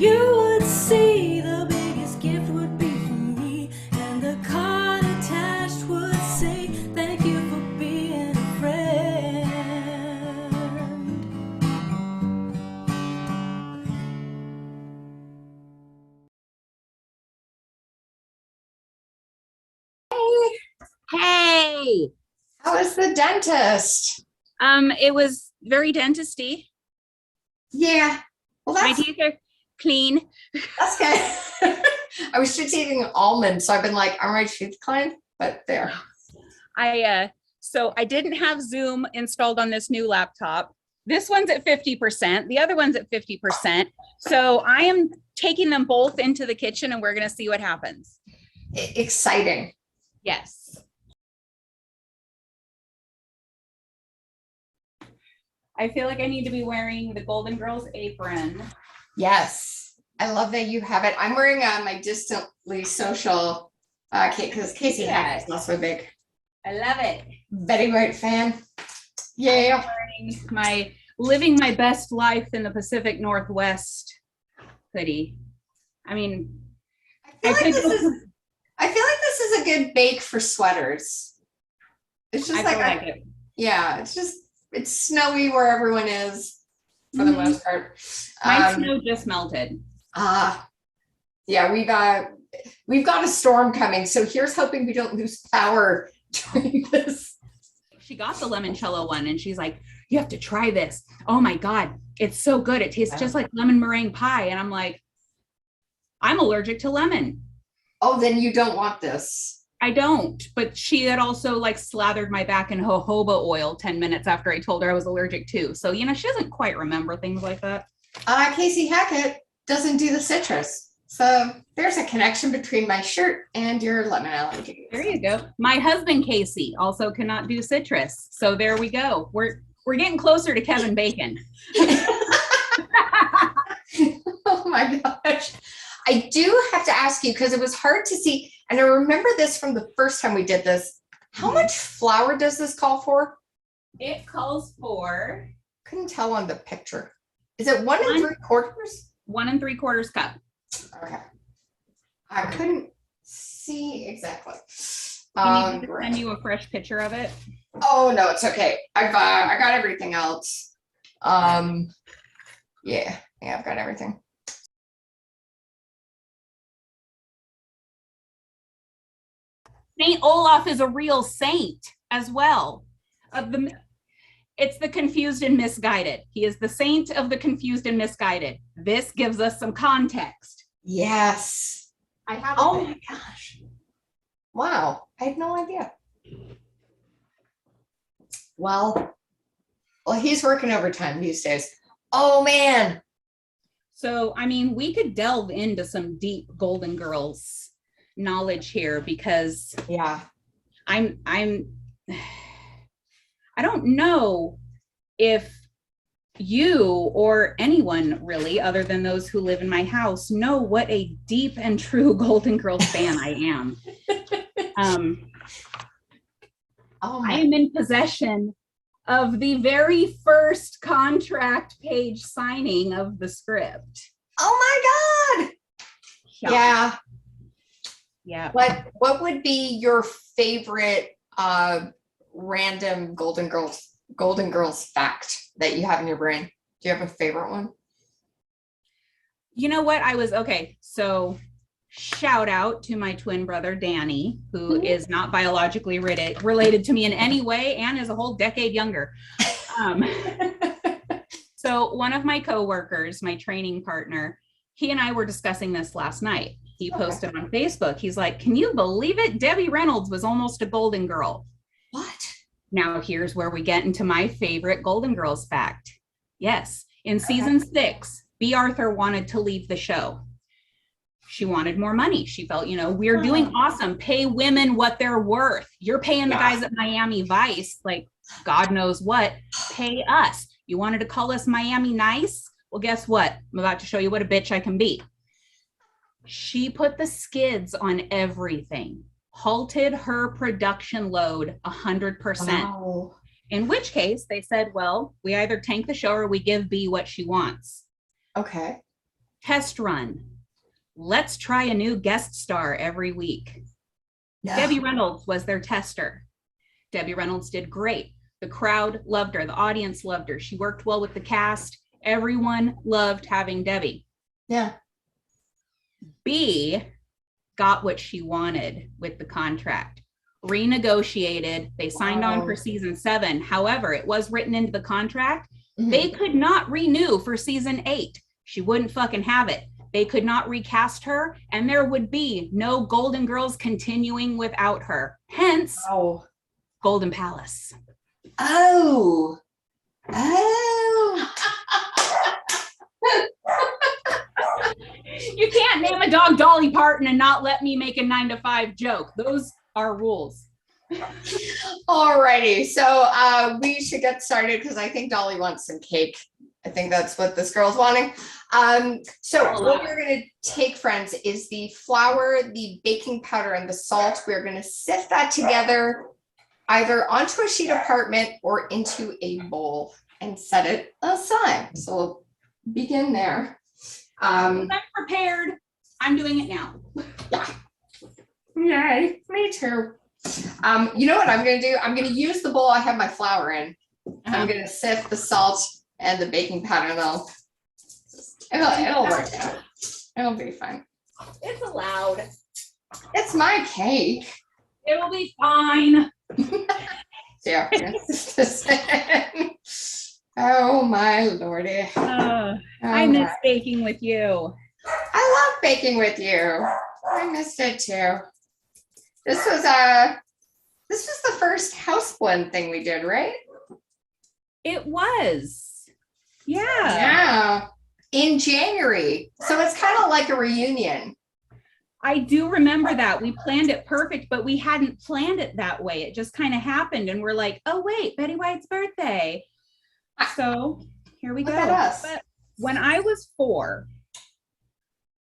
you would see the biggest gift would be for me, and the card attached would say, thank you for being a friend. Hey, How was the dentist? it was very dentisty. Yeah, well, My teeth are clean. that's good. I was just eating almonds, so I've been like, are my teeth clean? But there. So I didn't have Zoom installed on this new laptop. This one's at 50%. The other one's at 50%. So I am taking them both into the kitchen and we're going to see what happens. Exciting. Yes. I feel like I need to be wearing the Golden Girls apron. Yes, I love that you have it. I'm wearing my distantly social cake because Casey Hack is also big. I love it. Betty White fan. Yeah. I'm wearing my living my best life in the Pacific Northwest hoodie. I mean, I feel like this is a good bake for sweaters. It's just like it. Yeah, it's snowy where everyone is for the most part. My snow just melted. Yeah, we've got a storm coming, so here's hoping we don't lose power during this. She got the limoncello one and she's like, you have to try this. Oh my God, it's so good. It tastes just like lemon meringue pie. And I'm like, I'm allergic to lemon. Oh, then you don't want this. I don't, but she had also like slathered my back in jojoba oil 10 minutes after I told her I was allergic too. So, you know, she doesn't quite remember things like that. Casey Hackett doesn't do the citrus. So there's a connection between my shirt and your lemon allergy. There you go. My husband, Casey, also cannot do citrus. So there we go. We're getting closer to Kevin Bacon. Oh my gosh. I do have to ask you, because it was hard to see, and I remember this from the first time we did this. How much flour does this call for? It calls for, couldn't tell on the picture. Is it 1 3/4? 1 3/4 cup. Okay. I couldn't see exactly. You need me to send you a fresh picture of it? Oh no, it's okay. I got everything else. Yeah, I've got everything. Saint Olaf is a real saint as well. It's the confused and misguided. He is the saint of the confused and misguided. This gives us some context. Yes. I have. Oh my gosh. Wow. I had no idea. Well, he's working overtime these days. Oh man. So, I mean, we could delve into some deep Golden Girls knowledge here because yeah, I don't know if you or anyone really other than those who live in my house know what a deep and true Golden Girls fan I am. I am in possession of the very first contract page signing of the script. Oh my God. Yeah. What would be your favorite random Golden Girls fact that you have in your brain? Do you have a favorite one? You know what? So shout out to my twin brother, Danny, who is not biologically related to me in any way and is a whole decade younger. So one of my coworkers, my training partner, he and I were discussing this last night. He posted on Facebook. He's like, can you believe it? Debbie Reynolds was almost a Golden Girl. What? Now here's where we get into my favorite Golden Girls fact. Yes, in season 6, B. Arthur wanted to leave the show. She wanted more money. She felt, we're doing awesome. Pay women what they're worth. You're paying the guys at Miami Vice, like God knows what. Pay us. You wanted to call us Miami Nice? Well, guess what? I'm about to show you what a bitch I can be. She put the skids on everything, halted her production load 100%. Wow. In which case they said, well, we either tank the show or we give B what she wants. Okay. Test run. Let's try a new guest star every week. No. Debbie Reynolds was their tester. Debbie Reynolds did great. The crowd loved her. The audience loved her. She worked well with the cast. Everyone loved having Debbie. Yeah. B got what she wanted with the contract. Renegotiated. They signed on for season 7. However, it was written into the contract. They could not renew for season 8. She wouldn't fucking have it. They could not recast her, and there would be no Golden Girls continuing without her. Hence, Golden Palace. Oh. You can't name a dog Dolly Parton and not let me make a 9-to-5 joke. Those are rules. Alrighty, so we should get started because I think Dolly wants some cake. I think that's what this girl's wanting. So what we're going to take, friends, is the flour, the baking powder, and the salt. We're going to sift that together either onto a sheet of parchment or into a bowl and set it aside. So we'll begin there. I'm prepared. I'm doing it now. Yeah. Yay, me too. You know what I'm going to do? I'm going to use the bowl I have my flour in. I'm going to sift the salt and the baking powder, and it'll work out. It'll be fine. It's allowed. It's my cake. It'll be fine. Yeah. Oh my lordy. I miss baking with you. I love baking with you. I missed it too. This was the first house blend thing we did, right? It was. Yeah. Yeah. In January. So it's kind of like a reunion. I do remember that. We planned it perfect, but we hadn't planned it that way. It just kind of happened. And we're like, oh, wait, Betty White's birthday. So here we go. But when I was 4,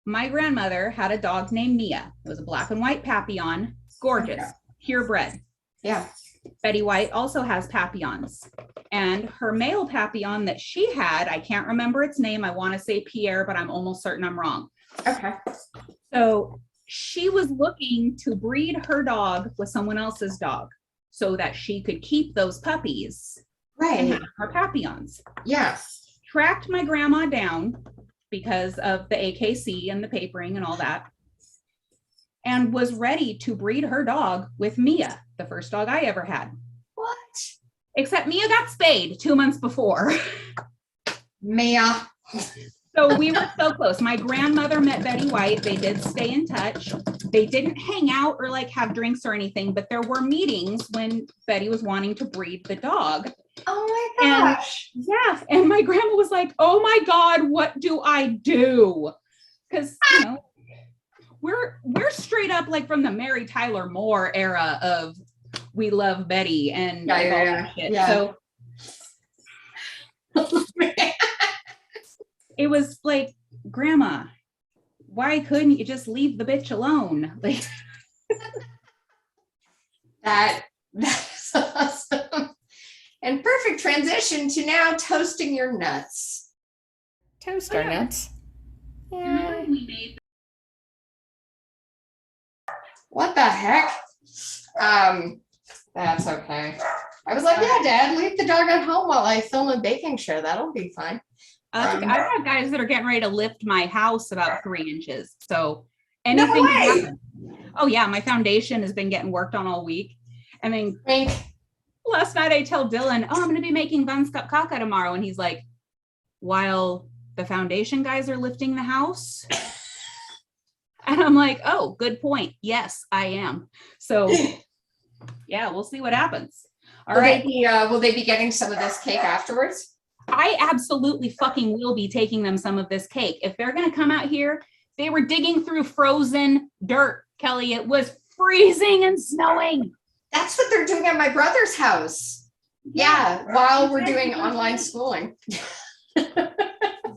my grandmother had a dog named Mia. It was a black and white Papillon. Gorgeous. Purebred. Yeah. Betty White also has Papillons. And her male Papillon that she had, I can't remember its name. I want to say Pierre, but I'm almost certain I'm wrong. Okay. So she was looking to breed her dog with someone else's dog so that she could keep those puppies and have her Papillons. Yes. Tracked my grandma down because of the AKC and the papering and all that, and was ready to breed her dog with Mia, the first dog I ever had. What? Except Mia got spayed 2 months before. Mia. So we were so close. My grandmother met Betty White. They did stay in touch. They didn't hang out or like have drinks or anything, but there were meetings when Betty was wanting to breed the dog. Oh my gosh. And, yeah. And my grandma was like, oh my God, what do I do? Because, you know, we're straight up like from the Mary Tyler Moore era of we love Betty and all that shit. Yeah. So it was like, Grandma, why couldn't you just leave the bitch alone? Like that's awesome. And perfect transition to now toasting your nuts. Toast our nuts. Yeah. What the heck? That's okay. I was like, yeah, Dad, leave the dog at home while I film a baking show. That'll be fine. I've got guys that are getting ready to lift my house about 3 inches. So anything. No way. Oh yeah, my foundation has been getting worked on all week. And then Wink. last night I tell Dylan, oh, I'm going to be making VANSKAPSKAKA tomorrow. And he's like, while the foundation guys are lifting the house. And I'm like, oh, good point. Yes, I am. So yeah, we'll see what happens. All right. Will they be getting some of this cake afterwards? I absolutely fucking will be taking them some of this cake. If they're going to come out here, they were digging through frozen dirt, Kelly. It was freezing and snowing. That's what they're doing at my brother's house. Yeah, while we're doing online schooling.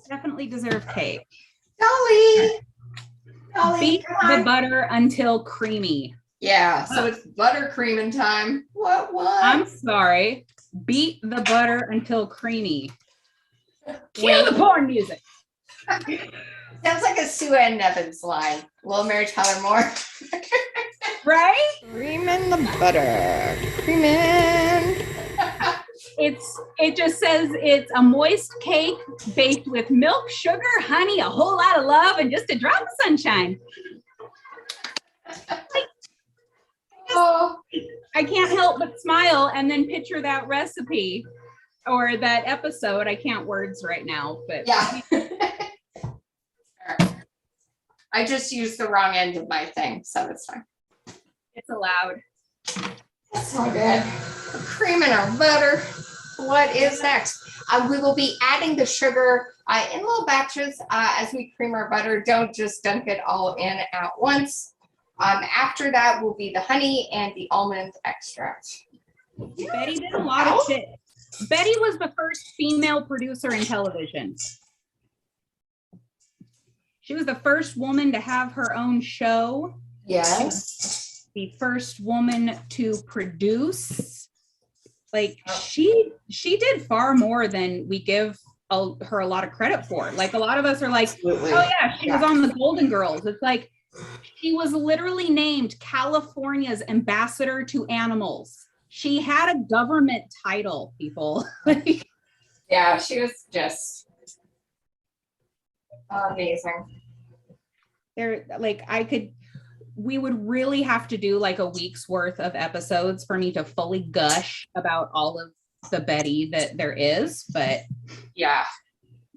Definitely deserve cake. Dolly, Beat the butter until creamy. Yeah, so it's buttercreaming time. What? I'm sorry. Beat the butter until creamy. Cue the porn music. Sounds like a Sue Ann Nevins line. Will Mary Tyler Moore. Right? Cream in the butter. Cream in. It just says it's a moist cake baked with milk, sugar, honey, a whole lot of love, and just a drop of sunshine. Oh, I can't help but smile and then picture that recipe or that episode. I can't words right now, but yeah. I just used the wrong end of my thing, so it's fine. it's allowed. That's so good. Cream in our butter. What is next? We will be adding the sugar in little batches as we cream our butter. Don't just dunk it all in at once. After that will be the honey and the almond extract. Betty did a lot of shit. Betty was the first female producer in television. She was the first woman to have her own show. Yes. The first woman to produce. Like she did far more than we give her a lot of credit for. Like a lot of us are like, Absolutely. oh yeah, she was on the Golden Girls. It's like she was literally named California's ambassador to animals. She had a government title, people. Yeah, she was just amazing. They're like, we would really have to do like a week's worth of episodes for me to fully gush about all of the Betty that there is, but Yeah.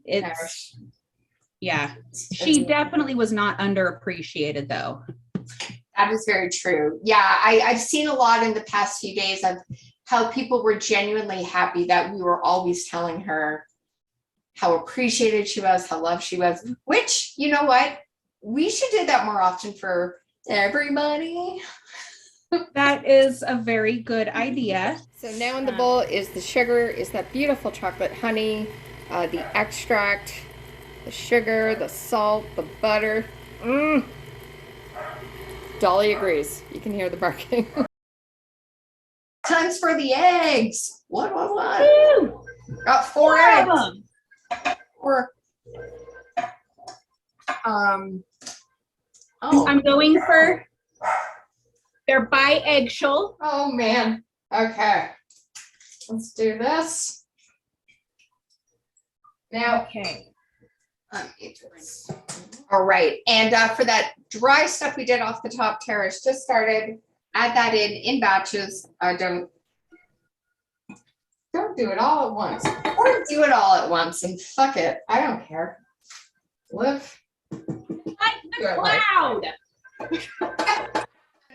it's, yeah, she definitely was not underappreciated though. That is very true. Yeah, I've seen a lot in the past few days of how people were genuinely happy that we were always telling her how appreciated she was, how loved she was, which, you know what? We should do that more often for everybody. That is a very good idea. So now in the bowl is the sugar, is that beautiful chocolate honey, the extract, the sugar, the salt, the butter. Dolly agrees. You can hear the barking. Times for the eggs. What? Woo! Got four Of eggs. them. I'm going for their by eggshell. Oh man. Okay. Let's do this. Now, Okay. all right. And for that dry stuff we did off the top, Tara's just started. Add that in batches. Don't do it all at once. Or do it all at once and fuck it. I don't care. Live. Like the cloud.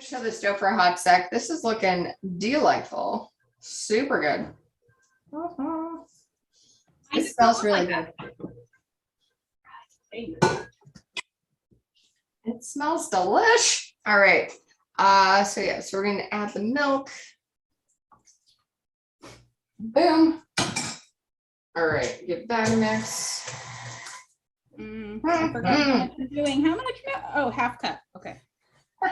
Show this dough for a hot sec. This is looking delightful. Super good. It smells really good. It smells delish. All right. So we're going to add the milk. Boom. All right. Give that a mix. I forgot how much I'm doing. How much milk? Oh, half cup. Okay.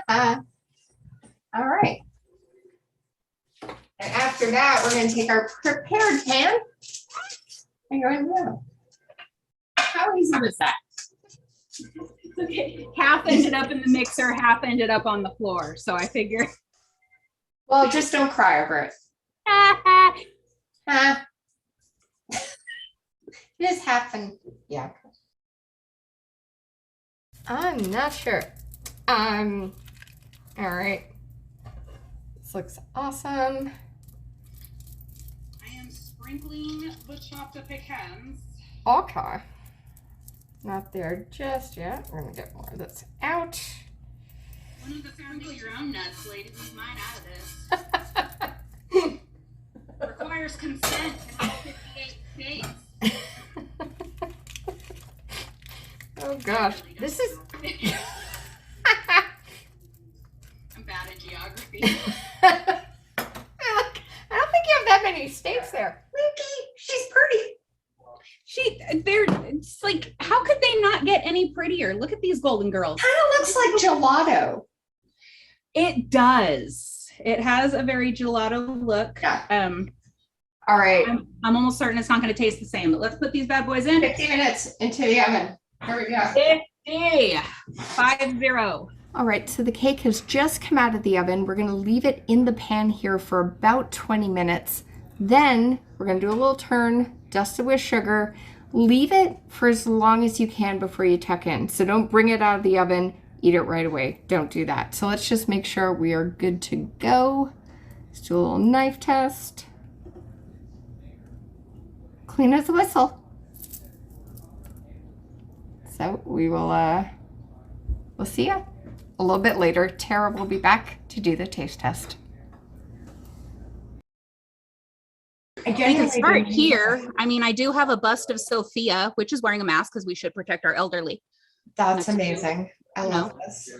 All right. And after that, we're going to take our prepared pan and go in there. How easy was that? Okay. Half ended up in the mixer, half ended up on the floor. So I figured. Well, just don't cry over it. This happened. Yeah. I'm not sure. All right. This looks awesome. I am sprinkling the chopped pecans. Okay. Not there just yet. We're gonna get more of this out. One of the sprinkle your own nuts, ladies. Leave mine out of this. Requires consent in all 58 states. Oh gosh, this is. I'm bad at geography. I don't think you have that many states there. Winky, she's pretty. It's like, how could they not get any prettier? Look at these Golden Girls. Kind of looks like gelato. It does. It has a very gelato look. Yeah. All right. I'm almost certain it's not going to taste the same, but let's put these bad boys in. 50 minutes into the oven. There we go. 50. 50. All right, so the cake has just come out of the oven. We're gonna leave it in the pan here for about 20 minutes. Then we're gonna do a little turn, dust it with sugar, leave it for as long as you can before you tuck in. So don't bring it out of the oven, eat it right away. Don't do that. So let's just make sure we are good to go. Let's do a little knife test. Clean as a whistle. So we will, we'll see ya a little bit later. Tara will be back to do the taste test. We can start here. I mean, I do have a bust of Sophia, which is wearing a mask because we should protect our elderly. That's amazing. I love this.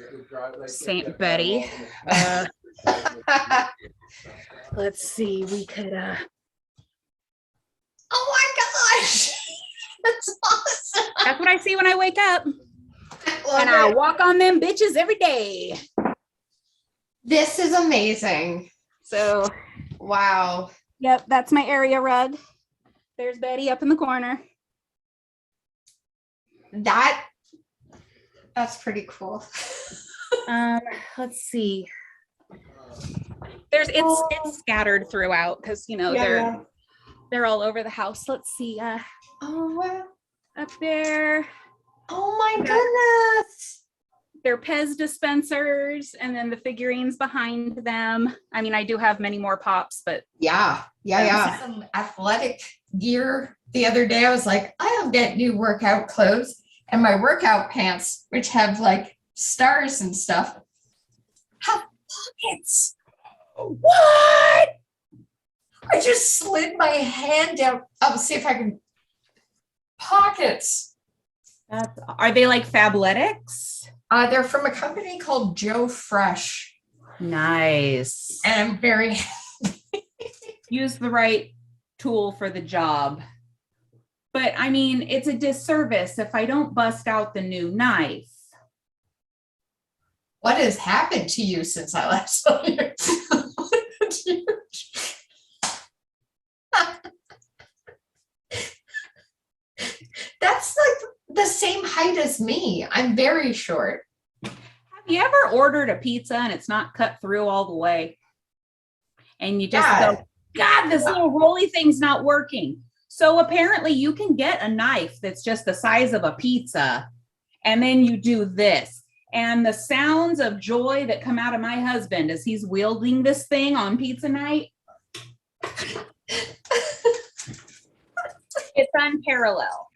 Saint Betty. Let's see. We could. Oh my gosh. That's awesome. That's what I see when I wake up. And I walk on them bitches every day. This is amazing. So, wow. Yep, that's my area rug. There's Betty up in the corner. That's pretty cool. Let's see. It's scattered throughout because they're all over the house. Let's see. Oh wow. Up there. Oh my goodness. They're Pez dispensers, and then the figurines behind them. I mean, I do have many more pops, but Yeah. Some athletic gear the other day. I was like, I'll get new workout clothes, and my workout pants, which have like stars and stuff, have pockets. What? I just slid my hand down. I'll see if I can. Pockets. Are they like Fabletics? They're from a company called Joe Fresh. Nice. And I'm very Use the right tool for the job. But I mean, it's a disservice if I don't bust out the new knife. What has happened to you since I last saw you? That's like the same height as me. I'm very short. Have you ever ordered a pizza and it's not cut through all the way? And you just go, God, this little rolly thing's not working. So apparently you can get a knife that's just the size of a pizza, and then you do this. And the sounds of joy that come out of my husband as he's wielding this thing on pizza night, it's unparalleled.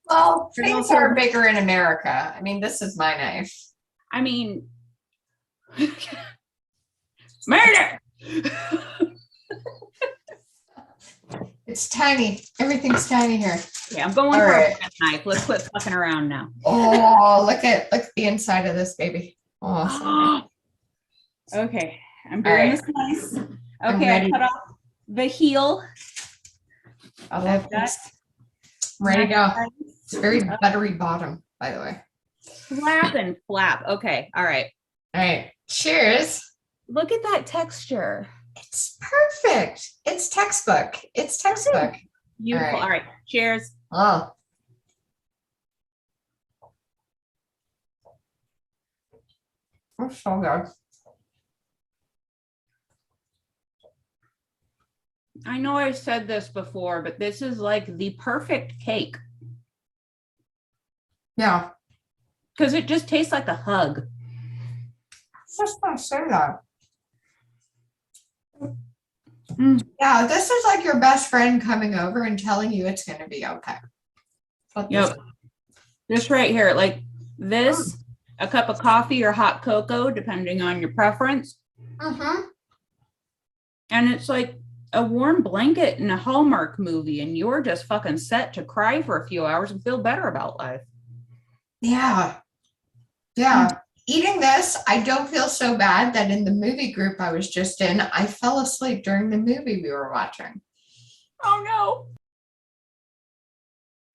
Well, things are bigger in America. I mean, this is my knife. I mean, murder. It's tiny. Everything's tiny here. Yeah, I'm going for a knife. Let's quit fucking around now. Oh, look at the inside of this baby. Oh, okay, I'm doing this nice. Okay, I cut off the heel. I love this. Ready to go. It's very buttery bottom, by the way. Flap and flap. Okay, all right. All right. Cheers. Look at that texture. It's perfect. It's textbook. It's textbook. Beautiful. All right. Cheers. Oh. It's so good. I know I said this before, but this is like the perfect cake. Yeah. Because it just tastes like a hug. I was just gonna say that. Yeah, this is like your best friend coming over and telling you it's gonna be okay. Yep. Just right here, like this, a cup of coffee or hot cocoa, depending on your preference. Mm-hmm. And it's like a warm blanket in a Hallmark movie, and you're just fucking set to cry for a few hours and feel better about life. Yeah. Yeah. Eating this, I don't feel so bad that in the movie group I was just in, I fell asleep during the movie we were watching. Oh no.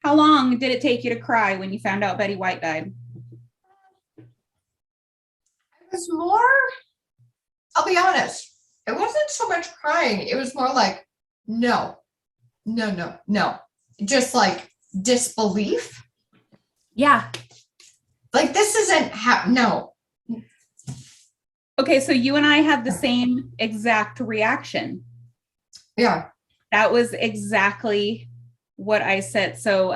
How long did it take you to cry when you found out Betty White died? It was more, I'll be honest, it wasn't so much crying. It was more like, no. Just like disbelief. Yeah. Like, this isn't no. Okay, so you and I had the same exact reaction. Yeah. That was exactly what I said. So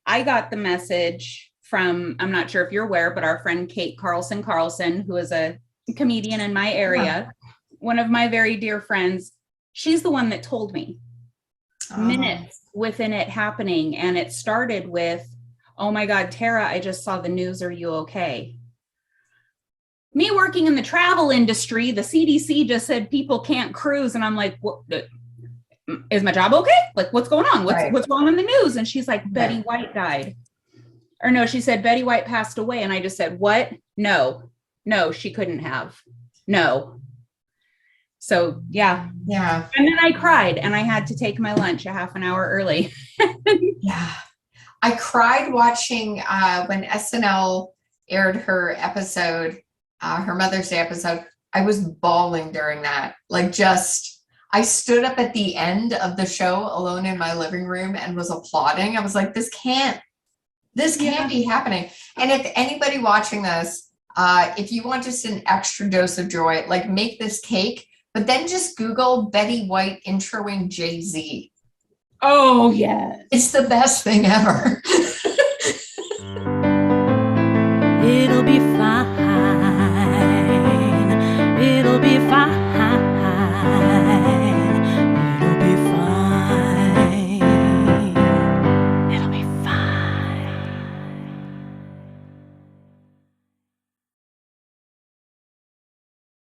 I got the message from, I'm not sure if you're aware, but our friend Kate Carlson, who is a comedian in my area, one of my very dear friends, she's the one that told me minutes within it happening. And it started with, oh my God, Tara, I just saw the news. Are you okay? Me working in the travel industry, the CDC just said people can't cruise. And I'm like, what, is my job okay? Like, what's going on? What's wrong in the news? And she's like, Betty White died. Or no, she said, Betty White passed away. And I just said, what? No, she couldn't have. No. So yeah. Yeah. And then I cried and I had to take my lunch a half an hour early. Yeah. I cried watching when SNL aired her episode, her Mother's Day episode. I was bawling during that. Like, just, I stood up at the end of the show alone in my living room and was applauding. I was like, this can't be happening. And if anybody watching this, if you want just an extra dose of joy, like, make this cake, but then just Google Betty White introing Jay-Z. Oh, yeah. It's the best thing ever.